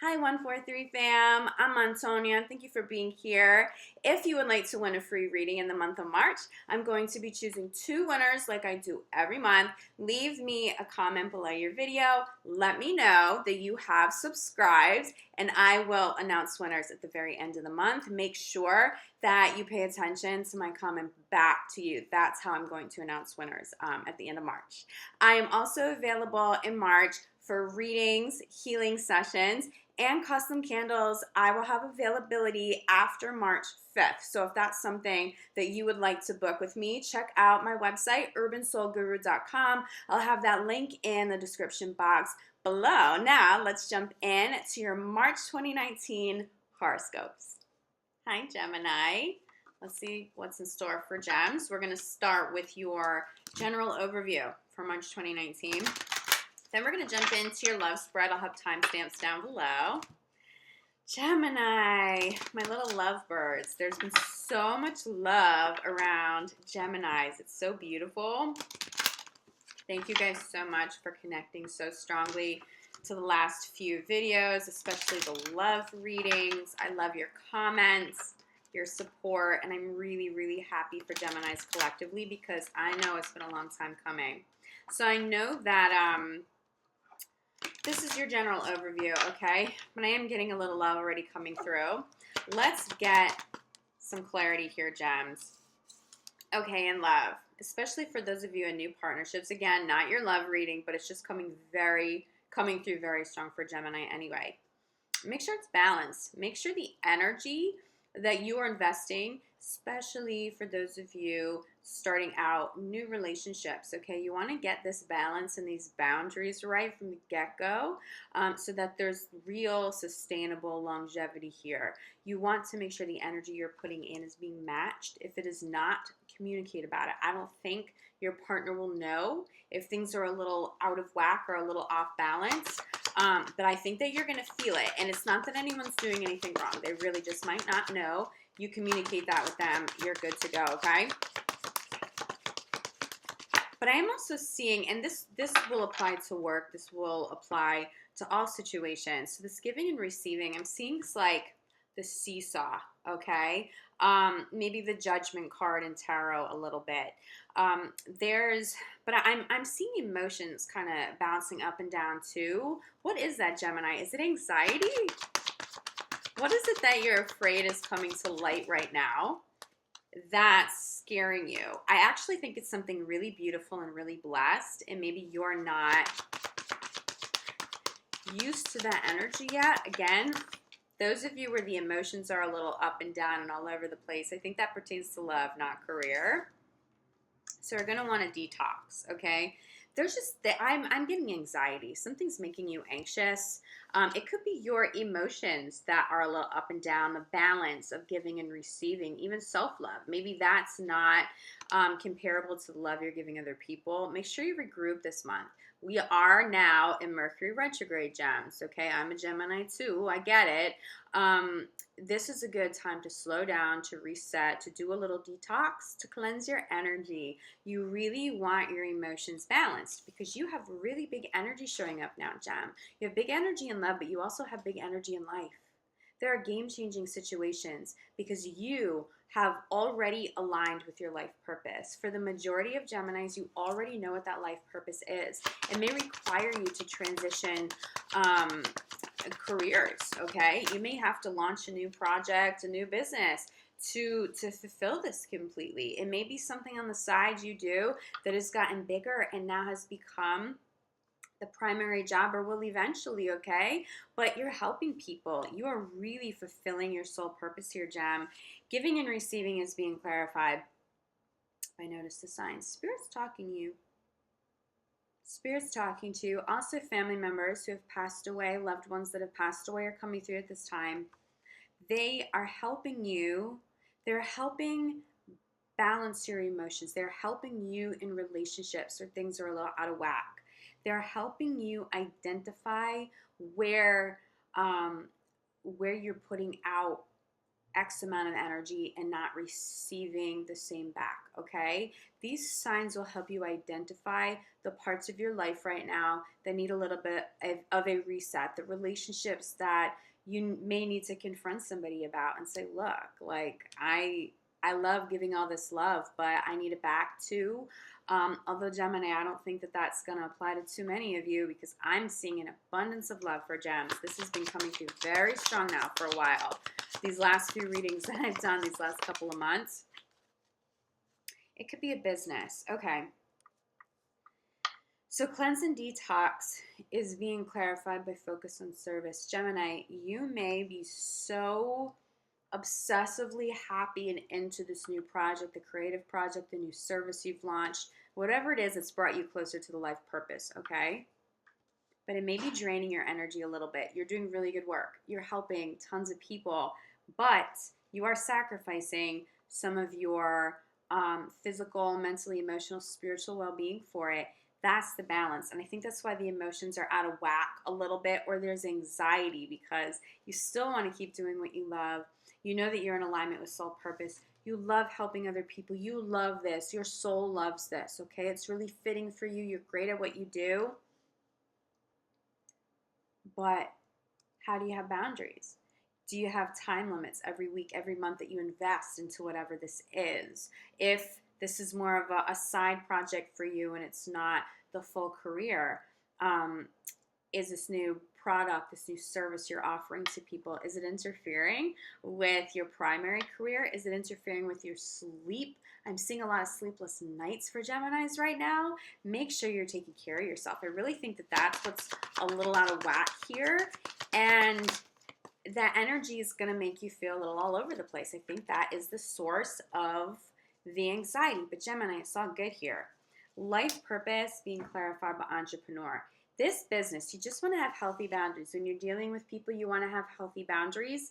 Hi, 143 fam. I'm Antonia. Thank you for being here. If you would like to win a free reading in the month of March, I'm going to be choosing two winners like I do every month. Leave me a comment below your video. Let me know that you have subscribed, and I will announce winners at the very end of the month. Make sure that you pay attention to my comment back to you. That's how I'm going to announce winners at the end of March. I am also available in March for readings, healing sessions, and custom candles. I will have availability after March 5th. So if that's something that you would like to book with me, check out my website, urbansoulguru.com. I'll have that link in the description box below. Now let's jump in to your March 2019 horoscopes. Hi, Gemini. Let's see what's in store for gems. We're going to start with your general overview for March 2019. Then we're going to jump into your love spread. I'll have timestamps down below. Gemini, my little lovebirds. There's been so much love around Geminis. It's so beautiful. Thank you guys so much for connecting so strongly to the last few videos, especially the love readings. I love your comments, your support, and I'm really, really happy for Geminis collectively because I know it's been a long time coming. So I know that this is your general overview, okay? But I am getting a little love already coming through. Let's get some clarity here, gems. Okay, in love, especially for those of you in new partnerships. Again, not your love reading, but it's just coming through very strong for Gemini anyway. Make sure it's balanced. Make sure the energy that you are investing, especially for those of you starting out new relationships, okay? You want to get this balance and these boundaries right from the get-go so that there's real sustainable longevity here. You want to make sure the energy you're putting in is being matched. If it is not, communicate about it. I don't think your partner will know if things are a little out of whack or a little off balance. But I think that you're going to feel it. And it's not that anyone's doing anything wrong. They really just might not know. You communicate that with them. You're good to go, okay? But I am also seeing, and this will apply to work. This will apply to all situations. So this giving and receiving, I'm seeing this like the seesaw, okay? Maybe the judgment card in tarot a little bit. But I'm seeing emotions kind of bouncing up and down too. What is that, Gemini? Is it anxiety? What is it that you're afraid is coming to light right now that's scaring you? I actually think it's something really beautiful and really blessed, and maybe you're not used to that energy yet. Again, those of you where the emotions are a little up and down and all over the place, I think that pertains to love, not career. So we're going to want to detox, okay? There's just, I'm getting anxiety. Something's making you anxious. It could be your emotions that are a little up and down, the balance of giving and receiving, even self-love. Maybe that's not comparable to the love you're giving other people. Make sure you regroup this month. We are now in Mercury retrograde, gems, okay? I'm a Gemini too. I get it. This is a good time to slow down, to reset, to do a little detox, to cleanse your energy. You really want your emotions balanced because you have really big energy showing up now, Gem. You have big energy in love, but you also have big energy in life. There are game-changing situations because you have already aligned with your life purpose. For the majority of Geminis, you already know what that life purpose is. It may require you to transition careers, okay? You may have to launch a new project, a new business to fulfill this completely. It may be something on the side you do that has gotten bigger and now has become the primary job, or will eventually, okay? But you're helping people. You are really fulfilling your soul purpose here, Gem. Giving and receiving is being clarified. I noticed the signs. Spirit's talking to you. Spirit's talking to you. Also, family members who have passed away, loved ones that have passed away are coming through at this time. They are helping you. They're helping balance your emotions. They're helping you in relationships where things are a little out of whack. They're helping you identify where you're putting out X amount of energy and not receiving the same back, okay? These signs will help you identify the parts of your life right now that need a little bit of a reset, the relationships that you may need to confront somebody about and say, look, like I love giving all this love, but I need it back too. Although Gemini, I don't think that that's going to apply to too many of you because I'm seeing an abundance of love for gems. This has been coming through very strong now for a while. These last few readings that I've done these last couple of months. It could be a business. Okay. So cleanse and detox is being clarified by focus on service. Gemini, you may be so obsessively happy and into this new project, the creative project, the new service you've launched, whatever it is that's brought you closer to the life purpose, okay? But it may be draining your energy a little bit. You're doing really good work. You're helping tons of people, but you are sacrificing some of your physical, mentally, emotional, spiritual well-being for it. That's the balance. And I think that's why the emotions are out of whack a little bit, or there's anxiety because you still want to keep doing what you love. You know that you're in alignment with soul purpose. You love helping other people. You love this. Your soul loves this, okay? It's really fitting for you. You're great at what you do. But how do you have boundaries? Do you have time limits every week, every month that you invest into whatever this is? If this is more of a side project for you and it's not the full career, is this new product, this new service you're offering to people, is it interfering with your primary career? Is it interfering with your sleep? I'm seeing a lot of sleepless nights for Geminis right now. Make sure you're taking care of yourself. I really think that that's what's a little out of whack here. And that energy is going to make you feel a little all over the place. I think that is the source of the anxiety. But Gemini, I saw good here. Life purpose being clarified by entrepreneur. This business, you just want to have healthy boundaries. When you're dealing with people, you want to have healthy boundaries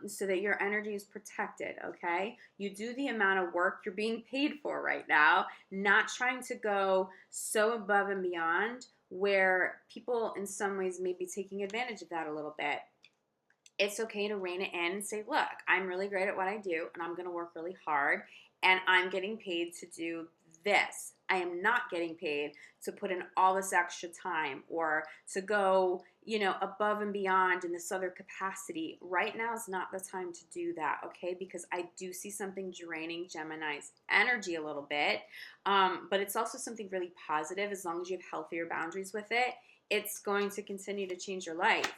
so that your energy is protected, okay? You do the amount of work you're being paid for right now, not trying to go so above and beyond where people in some ways may be taking advantage of that a little bit. It's okay to rein it in and say, look, I'm really great at what I do and I'm going to work really hard and I'm getting paid to do this. I am not getting paid to put in all this extra time or to go, above and beyond in this other capacity. Right now is not the time to do that, okay? Because I do see something draining Gemini's energy a little bit, but it's also something really positive. As long as you have healthier boundaries with it, it's going to continue to change your life.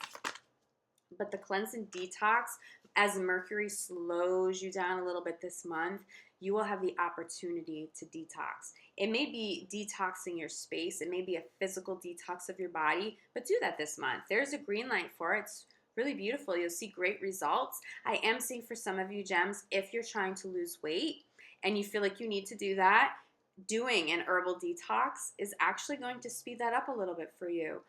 But the cleanse and detox, as Mercury slows you down a little bit this month, you will have the opportunity to detox. It may be detoxing your space. It may be a physical detox of your body, but do that this month. There's a green light for it. It's really beautiful. You'll see great results. I am seeing for some of you, Gems, if you're trying to lose weight and you feel like you need to do that, doing an herbal detox is actually going to speed that up a little bit for you.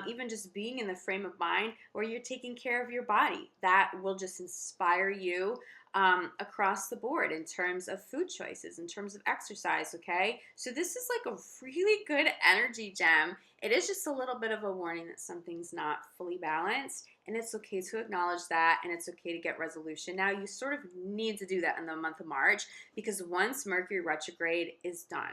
Even just being in the frame of mind where you're taking care of your body, that will just inspire you across the board in terms of food choices, in terms of exercise, okay? So this is like a really good energy gem. It is just a little bit of a warning that something's not fully balanced, and it's okay to acknowledge that, and it's okay to get resolution. Now, you sort of need to do that in the month of March because once Mercury retrograde is done,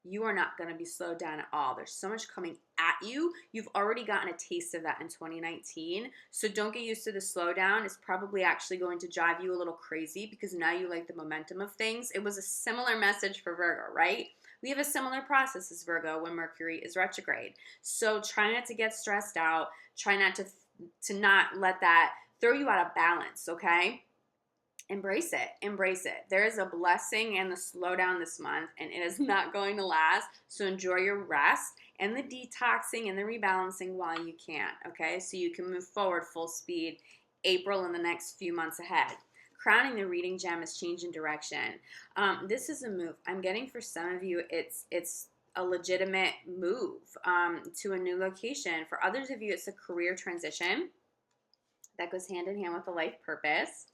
you are not going to be slowed down at all. There's so much coming at you. You've already gotten a taste of that in 2019. So don't get used to the slowdown. It's probably actually going to drive you a little crazy because now you like the momentum of things. It was a similar message for Virgo, right? We have a similar process as Virgo when Mercury is retrograde. So try not to get stressed out. Try not to not let that throw you out of balance, okay? Embrace it. Embrace it. There is a blessing in the slowdown this month, and it is not going to last. So enjoy your rest and the detoxing and the rebalancing while you can, okay? So you can move forward full speed April and the next few months ahead. Crowning the reading gem is change in direction. This is a move. I'm getting for some of you, it's a legitimate move to a new location. For others of you, it's a career transition that goes hand in hand with a life purpose.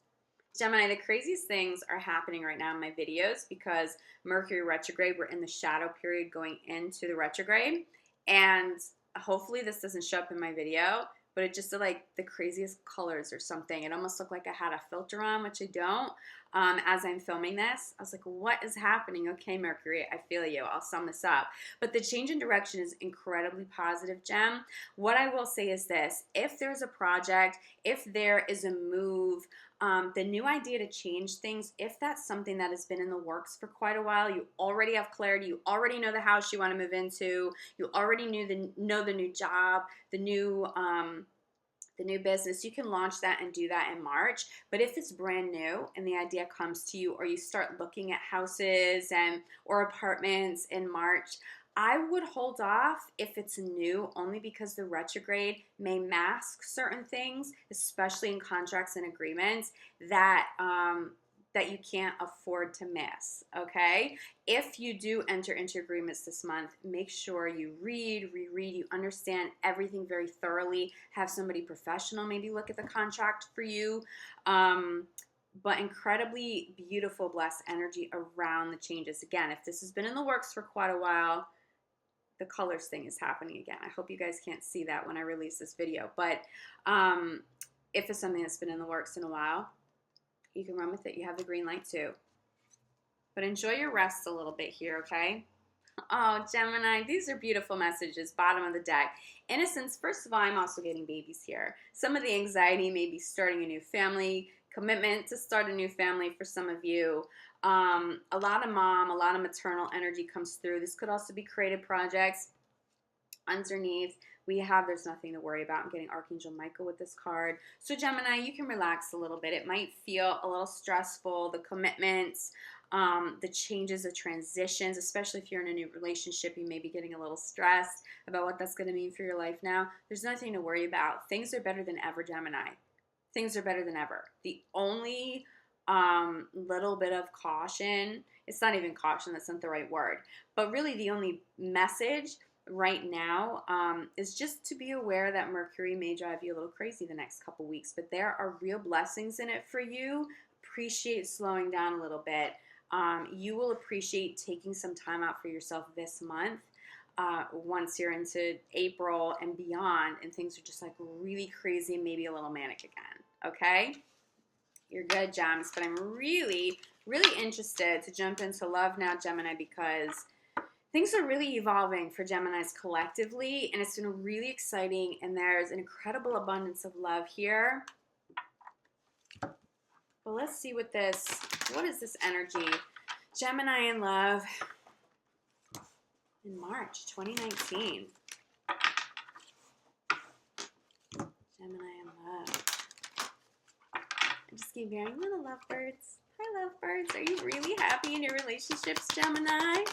Gemini, the craziest things are happening right now in my videos because Mercury retrograde, we're in the shadow period going into the retrograde. And hopefully this doesn't show up in my video, but it just did like the craziest colors or something. It almost looked like I had a filter on, which I don't. As I'm filming this, I was like, what is happening? Okay, Mercury, I feel you. I'll sum this up. But the change in direction is incredibly positive, Gem. What I will say is this: if there's a project, if there is a move, the new idea to change things, if that's something that has been in the works for quite a while, you already have clarity, you already know the house you want to move into, you already know the new job, the new business, you can launch that and do that in March. But if it's brand new and the idea comes to you, or you start looking at houses or apartments in March, I would hold off if it's new, only because the retrograde may mask certain things, especially in contracts and agreements that that you can't afford to miss, okay? If you do enter into agreements this month, make sure you reread, you understand everything very thoroughly, have somebody professional maybe look at the contract for you, but incredibly beautiful, blessed energy around the changes. Again, if this has been in the works for quite a while, the colors thing is happening again. I hope you guys can't see that when I release this video, but if it's something that's been in the works in a while, you can run with it. You have the green light too. But enjoy your rest a little bit here, okay? Oh, Gemini, these are beautiful messages. Bottom of the deck. Innocence, first of all, I'm also getting babies here. Some of the anxiety may be starting a new family, commitment to start a new family for some of you. A lot of mom, a lot of maternal energy comes through. This could also be creative projects. Underneath, we have there's nothing to worry about. I'm getting Archangel Michael with this card. So Gemini, you can relax a little bit. It might feel a little stressful, the commitments, the changes, the transitions, especially if you're in a new relationship, you may be getting a little stressed about what that's going to mean for your life now. There's nothing to worry about. Things are better than ever, Gemini. Things are better than ever. The only little bit of caution, it's not even caution, that's not the right word, but really the only message right now is just to be aware that Mercury may drive you a little crazy the next couple weeks, but there are real blessings in it for you. Appreciate slowing down a little bit. You will appreciate taking some time out for yourself this month once you're into April and beyond, and things are just like really crazy and maybe a little manic again, okay? You're good, Gems, but I'm really, really interested to jump into love now, Gemini, because things are really evolving for Geminis collectively, and it's been really exciting, and there's an incredible abundance of love here. Well, let's see what is this energy? Gemini in love in March 2019. Gemini in love. I just keep hearing little lovebirds. Hi, lovebirds. Are you really happy in your relationships, Gemini?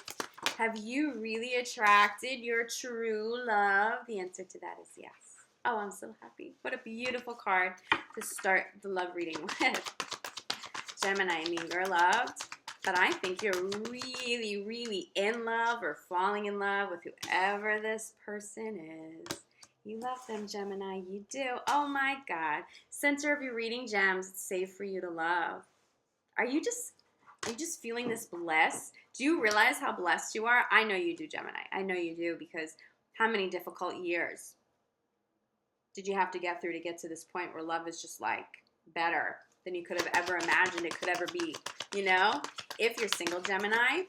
Have you really attracted your true love? The answer to that is yes. Oh, I'm so happy. What a beautiful card to start the love reading with. Gemini, I mean, you're loved, but I think you're really, really in love or falling in love with whoever this person is. You love them, Gemini. You do. Oh, my God. Center of your reading, Gems. It's safe for you to love. Are you just feeling this bliss? Do you realize how blessed you are? I know you do, Gemini. I know you do, because how many difficult years did you have to get through to get to this point where love is just like better than you could have ever imagined it could ever be, you know? If you're single, Gemini,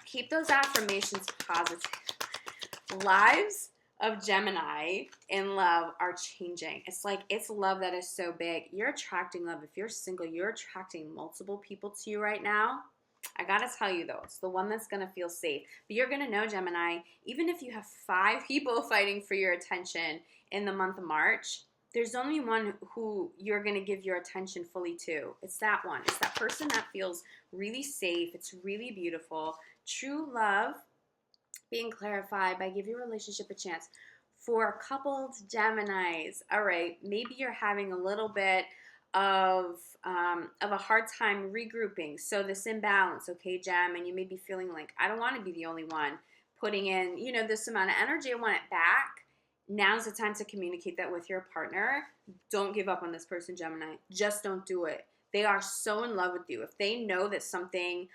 keep those affirmations positive. Lives of Gemini in love are changing. It's like, it's love that is so big. You're attracting love. If you're single, you're attracting multiple people to you right now. I gotta tell you though, it's the one that's gonna feel safe. But you're gonna know, Gemini, even if you have 5 people fighting for your attention in the month of March, there's only one who you're gonna give your attention fully to. It's that one. It's that person that feels really safe. It's really beautiful. True love being clarified by give your relationship a chance. For coupled Geminis, all right, maybe you're having a little bit of a hard time regrouping. So this imbalance, okay, Gem, and you may be feeling like, I don't want to be the only one putting in, you know, this amount of energy. I want it back. Now's the time to communicate that with your partner. Don't give up on this person, Gemini. Just don't do it. They are so in love with you. If they know that something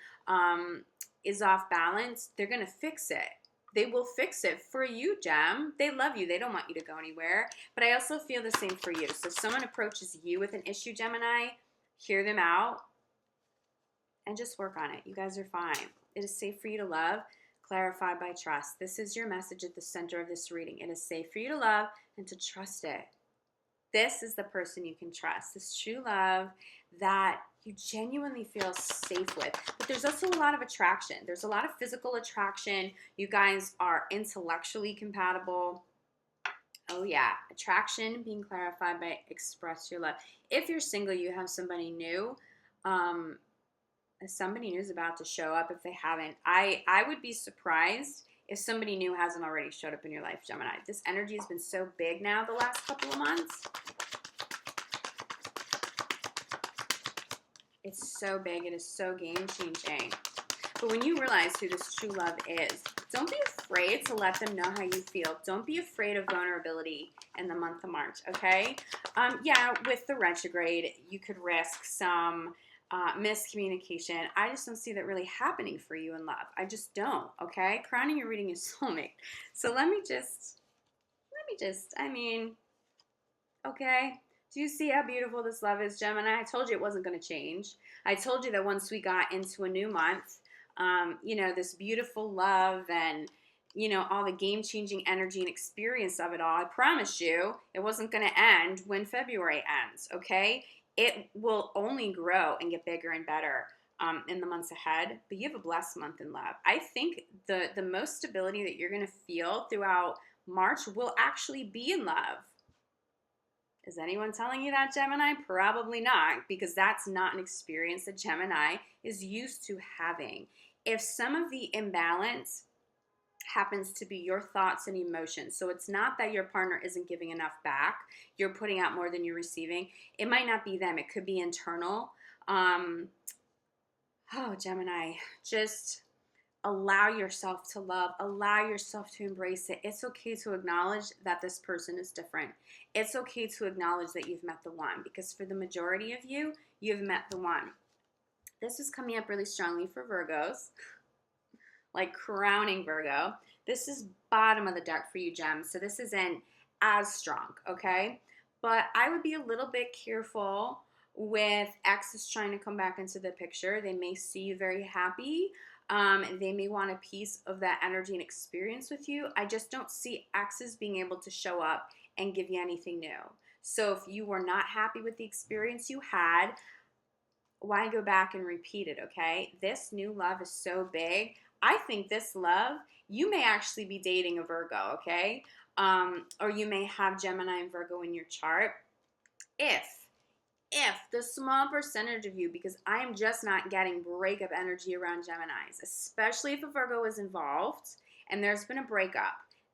is off balance, they're going to fix it. They will fix it for you, Gem. They love you. They don't want you to go anywhere. But I also feel the same for you. So if someone approaches you with an issue, Gemini, hear them out and just work on it. You guys are fine. It is safe for you to love, clarified by trust. This is your message at the center of this reading. It is safe for you to love and to trust it. This is the person you can trust. This true love that you genuinely feel safe with. But there's also a lot of attraction. There's a lot of physical attraction. You guys are intellectually compatible. Oh yeah, attraction being clarified by express your love. If you're single, you have somebody new. Somebody new is about to show up if they haven't. I would be surprised if somebody new hasn't already showed up in your life, Gemini. This energy has been so big now the last couple of months. It's so big. It is so game-changing. But when you realize who this true love is, don't be afraid to let them know how you feel. Don't be afraid of vulnerability in the month of March, okay? Yeah, with the retrograde, you could risk some miscommunication. I just don't see that really happening for you in love. I just don't, okay? Crowning your reading is soulmate. So let me just, okay? Do you see how beautiful this love is, Gemini? I told you it wasn't going to change. I told you that once we got into a new month, this beautiful love and, all the game-changing energy and experience of it all, I promised you it wasn't going to end when February ends, okay? It will only grow and get bigger and better in the months ahead, but you have a blessed month in love. I think the most stability that you're going to feel throughout March will actually be in love. Is anyone telling you that, Gemini? Probably not, because that's not an experience that Gemini is used to having. If some of the imbalance happens to be your thoughts and emotions, so it's not that your partner isn't giving enough back, you're putting out more than you're receiving. It might not be them. It could be internal. Gemini, just allow yourself to love, allow yourself to embrace it. It's okay to acknowledge that this person is different. It's okay to acknowledge that you've met the one, because for the majority of you, you've met the one. This is coming up really strongly for Virgos, like crowning Virgo. This is bottom of the deck for you, Gem. So this isn't as strong, okay? But I would be a little bit careful with exes trying to come back into the picture. They may see you very happy. They may want a piece of that energy and experience with you. I just don't see exes being able to show up and give you anything new. So if you were not happy with the experience you had, why go back and repeat it, okay? This new love is so big. I think this love, you may actually be dating a Virgo, okay? Or you may have Gemini and Virgo in your chart. If the small percentage of you, because I am just not getting breakup energy around Geminis, especially if a Virgo is involved and there's been a breakup,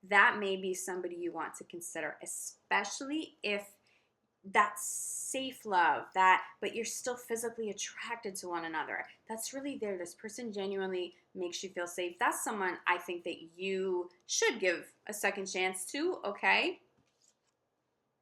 that may be somebody you want to consider, especially if that's safe love, but you're still physically attracted to one another. That's really there. This person genuinely makes you feel safe. That's someone I think that you should give a second chance to, okay?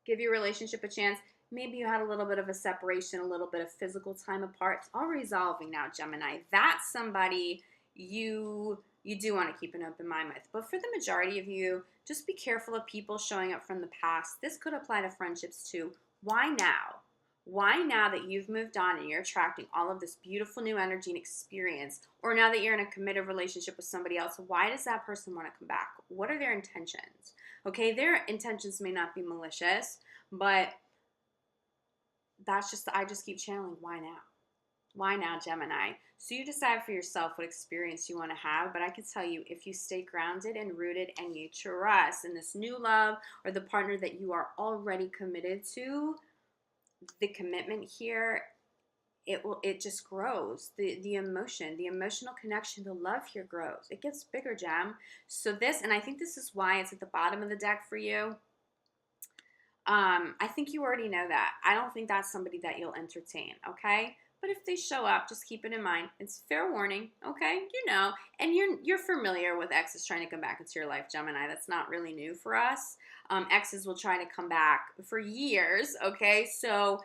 Give your relationship a chance. Maybe you had a little bit of a separation, a little bit of physical time apart. It's all resolving now, Gemini. That's somebody you do want to keep an open mind with. But for the majority of you, just be careful of people showing up from the past. This could apply to friendships too. Why now? Why now that you've moved on and you're attracting all of this beautiful new energy and experience, or now that you're in a committed relationship with somebody else, why does that person want to come back? What are their intentions? Okay, their intentions may not be malicious, but I just keep channeling, why now? Why now, Gemini? So you decide for yourself what experience you want to have, but I can tell you, if you stay grounded and rooted and you trust in this new love or the partner that you are already committed to, the commitment here, it just grows. The emotional connection, the love here grows. It gets bigger, Gem. So this, and I think this is why it's at the bottom of the deck for you. I think you already know that. I don't think that's somebody that you'll entertain, okay? But if they show up, just keep it in mind. It's fair warning, okay? And you're familiar with exes trying to come back into your life, Gemini. That's not really new for us. Exes will try to come back for years, okay? So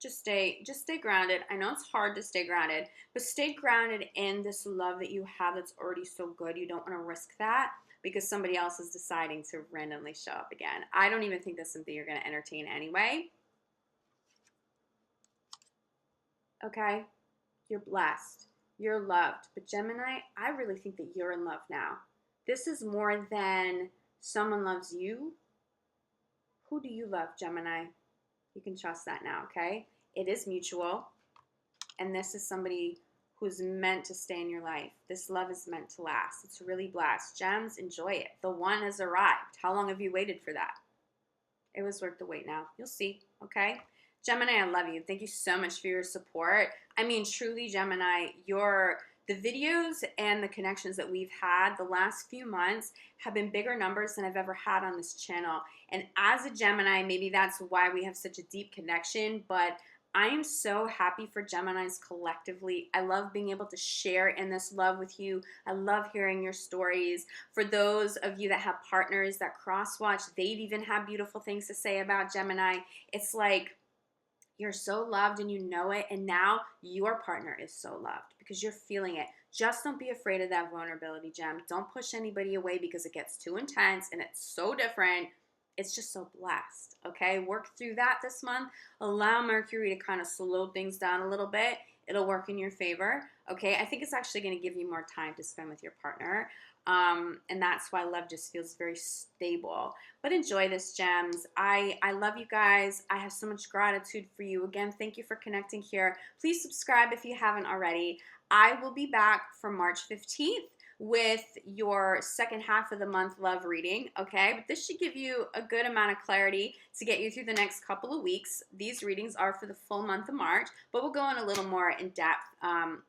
just stay grounded. I know it's hard to stay grounded, but stay grounded in this love that you have that's already so good. You don't want to risk that. because somebody else is deciding to randomly show up again. I don't even think that's something you're going to entertain anyway. Okay? You're blessed. You're loved. But Gemini, I really think that you're in love now. This is more than someone loves you. Who do you love, Gemini? You can trust that now, okay? It is mutual. And this is somebody who's meant to stay in your life. This love is meant to last. It's really blessed. Gems, enjoy it. The one has arrived. How long have you waited for that? It was worth the wait now. You'll see, okay? Gemini, I love you. Thank you so much for your support. I mean, truly, Gemini, the videos and the connections that we've had the last few months have been bigger numbers than I've ever had on this channel. And as a Gemini, maybe that's why we have such a deep connection, but I am so happy for Geminis collectively. I love being able to share in this love with you. I love hearing your stories. For those of you that have partners that cross-watch, they've even had beautiful things to say about Gemini. It's like you're so loved and you know it, and now your partner is so loved because you're feeling it. Just don't be afraid of that vulnerability, Gem. Don't push anybody away because it gets too intense and it's so different. It's just so blessed, okay? Work through that this month. Allow Mercury to kind of slow things down a little bit. It'll work in your favor, okay? I think it's actually going to give you more time to spend with your partner, and that's why love just feels very stable. But enjoy this, Gems. I love you guys. I have so much gratitude for you. Again, thank you for connecting here. Please subscribe if you haven't already. I will be back for March 15th. With your second half of the month love reading, okay? But this should give you a good amount of clarity to get you through the next couple of weeks. These readings are for the full month of March, but we'll go in a little more in depth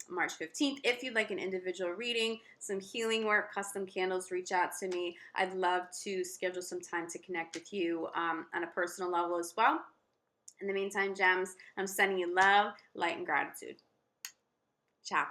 March 15th. If you'd like an individual reading, some healing work, custom candles, reach out to me. I'd love to schedule some time to connect with you on a personal level as well. In the meantime, Gems, I'm sending you love, light, and gratitude. Ciao.